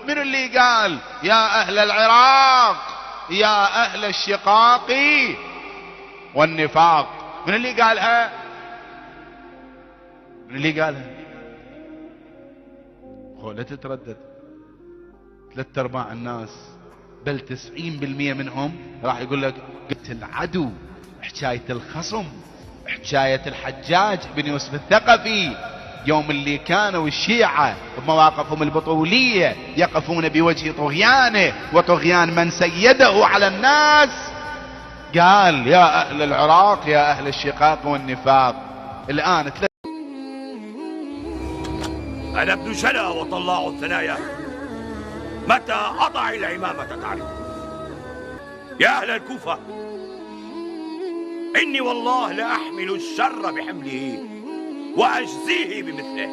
من اللي قال يا أهل العراق يا أهل الشقاق والنفاق؟ من اللي قالها؟ من اللي قالها؟ لا تتردد. 3/4 الناس بل 90% منهم راح يقول لك قلت العدو، حكاية الخصم، حكاية الحجاج بن يوسف الثقفي يوم اللي كانوا الشيعة بمواقفهم البطولية يقفون بوجه طغيانه وطغيان من سيده على الناس، قال يا أهل العراق يا أهل الشقاق والنفاق. الآن أنا ابن شلا وطلاع الثنايا، متى أضع العمامة تعرف. يا أهل الكوفة، إني والله لأحمل الشر بحمله وأجزيه بمثله.